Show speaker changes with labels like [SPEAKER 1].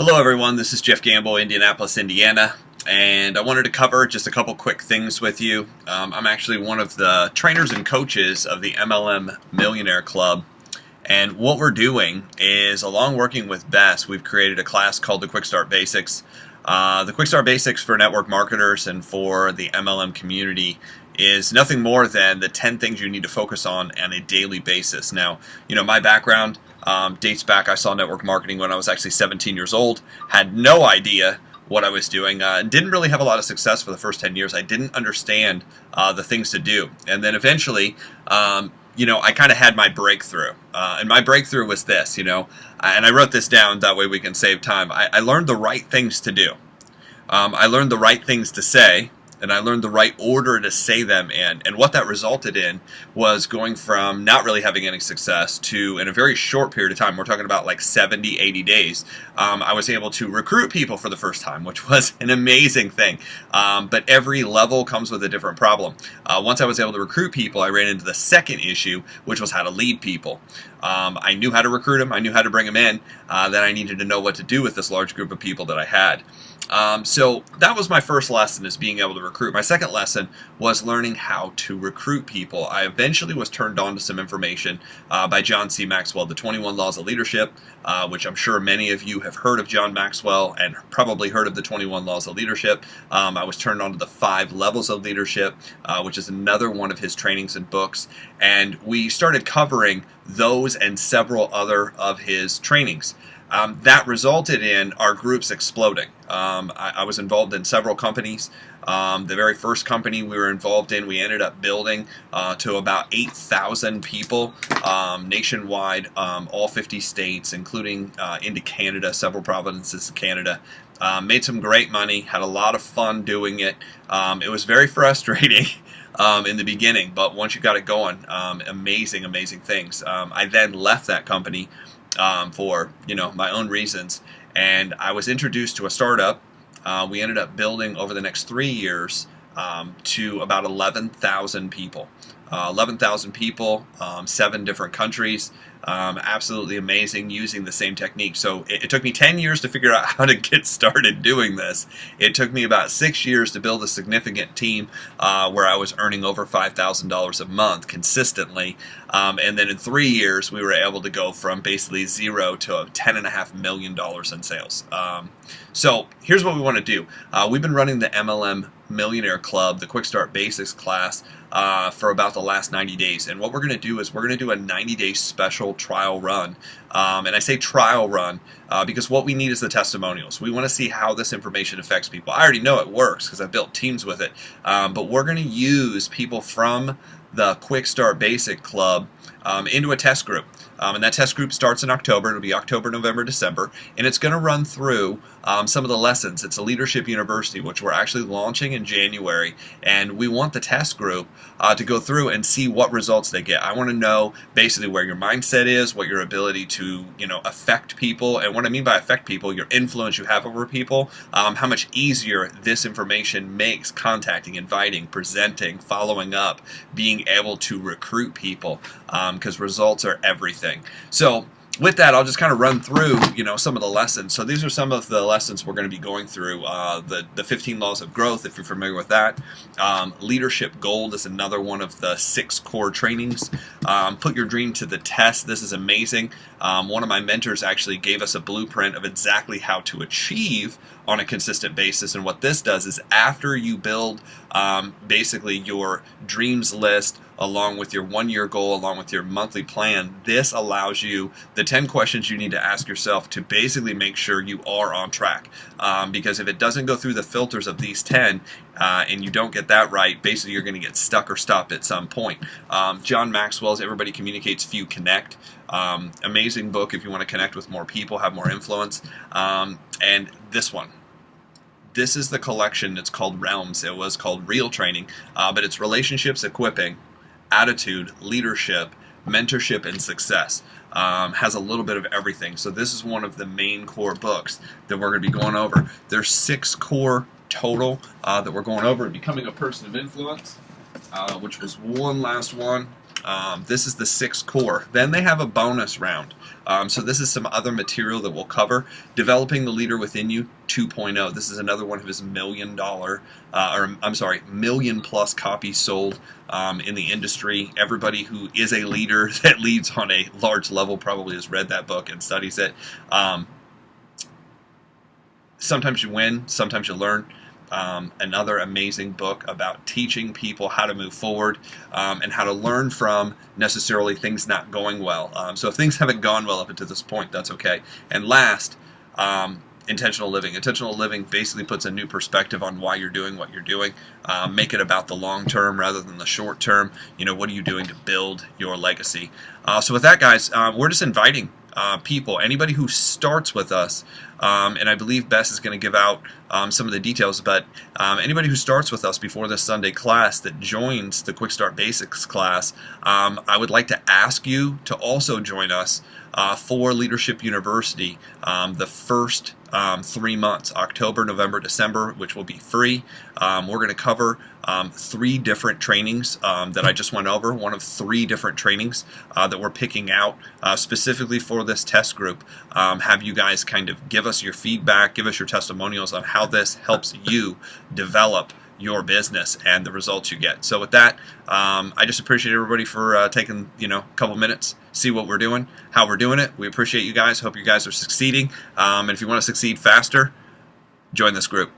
[SPEAKER 1] Hello everyone, this is Jeff Gamble, Indianapolis, Indiana, and I wanted to cover just a couple quick things with you. I'm actually one of the trainers and coaches of the MLM Millionaire Club, and what we're doing is, along working with Bess, we've created a class called the Quick Start Basics. The Quick Start Basics for network marketers and for the MLM community is nothing more than the 10 things you need to focus on a daily basis. Now, my background dates back. I saw network marketing when I was actually 17 years old, had no idea what I was doing, didn't really have a lot of success for the first 10 years. I didn't understand the things to do. And then eventually, I kind of had my breakthrough. And my breakthrough was this, and I wrote this down, that way we can save time. I learned the right things to do. I learned the right things to say, and I learned the right order to say them in. And what that resulted in was going from not really having any success to, in a very short period of time, we're talking about like 70, 80 days, I was able to recruit people for the first time, which was an amazing thing. But every level comes with a different problem. Once I was able to recruit people, I ran into the second issue, which was how to lead people. I knew how to recruit them, I knew how to bring them in, then I needed to know what to do with this large group of people that I had. So that was my first lesson, is being able to recruit. My second lesson was learning how to recruit people. I eventually was turned on to some information by John C. Maxwell, the 21 Laws of Leadership, which I'm sure many of you have heard of John Maxwell and probably heard of the 21 Laws of Leadership. I was turned on to the 5 Levels of Leadership, which is another one of his trainings and books, and we started covering those and several other of his trainings. That resulted in our groups exploding. I was involved in several companies. The very first company we were involved in, we ended up building to about 8,000 people nationwide, all 50 states, including into Canada, several provinces of Canada. Made some great money, had a lot of fun doing it. It was very frustrating in the beginning, but once you got it going, amazing, amazing things. I then left that company for my own reasons, and I was introduced to a startup. We ended up building over the next 3 years to about 11,000 people. 11,000 people, 7 different countries. Absolutely amazing, using the same technique. So it took me 10 years to figure out how to get started doing this. It took me about 6 years to build a significant team where I was earning over $5,000 a month consistently. And then in 3 years, we were able to go from basically zero to $10.5 million in sales. So here's what we want to do. We've been running the MLM Millionaire Club, the Quick Start Basics class, for about the last 90 days. And what we're going to do is we're going to do a 90-day special trial run. And I say trial run because what we need is the testimonials. We want to see how this information affects people. I already know it works because I've built teams with it. But we're going to use people from the Quick Start Basic Club into a test group. And that test group starts in October. It'll be October, November, December. And it's going to run through some of the lessons. It's a leadership university, which we're actually launching in January. And we want the test group to go through and see what results they get. I want to know basically where your mindset is, what your ability to affect people. And what I mean by affect people, your influence you have over people, how much easier this information makes contacting, inviting, presenting, following up, being able to recruit people, because results are everything. So with that, I'll just kind of run through, some of the lessons. So these are some of the lessons we're going to be going through. The 15 Laws of Growth, if you're familiar with that. Leadership Gold is another one of the 6 core trainings. Put your dream to the test. This is amazing. One of my mentors actually gave us a blueprint of exactly how to achieve on a consistent basis. And what this does is, after you build basically your dreams list, along with your 1-year goal, along with your monthly plan, this allows you the 10 questions you need to ask yourself to basically make sure you are on track. Because if it doesn't go through the filters of these 10 and you don't get that right, basically you're going to get stuck or stopped at some point. John Maxwell's Everybody Communicates, Few Connect. Amazing book if you want to connect with more people, have more influence. And this one. This is the collection. It's called Realms. It was called Real Training, but it's Relationships, Equipping, Attitude, Leadership, Mentorship, and Success. Has a little bit of everything. So this is one of the main core books that we're going to be going over. There's 6 core total that we're going over. Becoming a Person of Influence, which was one last one. This is the 6 core. Then they have a bonus round. So this is some other material that we'll cover. Developing the Leader Within You 2.0. This is another one of his $1 million plus copies sold in the industry. Everybody who is a leader that leads on a large level probably has read that book and studies it. Sometimes you win, sometimes you learn. Another amazing book about teaching people how to move forward and how to learn from necessarily things not going well. So if things haven't gone well up until this point, that's okay. And last, intentional living. Intentional living basically puts a new perspective on why you're doing what you're doing. Make it about the long term rather than the short term. You know, what are you doing to build your legacy? So with that, guys, we're just inviting people, anybody who starts with us, and I believe Bess is going to give out some of the details, but anybody who starts with us before this Sunday class that joins the Quick Start Basics class, I would like to ask you to also join us for Leadership University the first 3 months, October, November, December, which will be free. We're going to cover 3 different trainings that I just went over, one of 3 different trainings that we're picking out specifically for this test group. Have you guys kind of give us your feedback, give us your testimonials on how this helps you develop your business and the results you get. So with that, I just appreciate everybody for taking a couple minutes, see what we're doing, how we're doing it. We appreciate you guys. Hope you guys are succeeding. And if you want to succeed faster, join this group.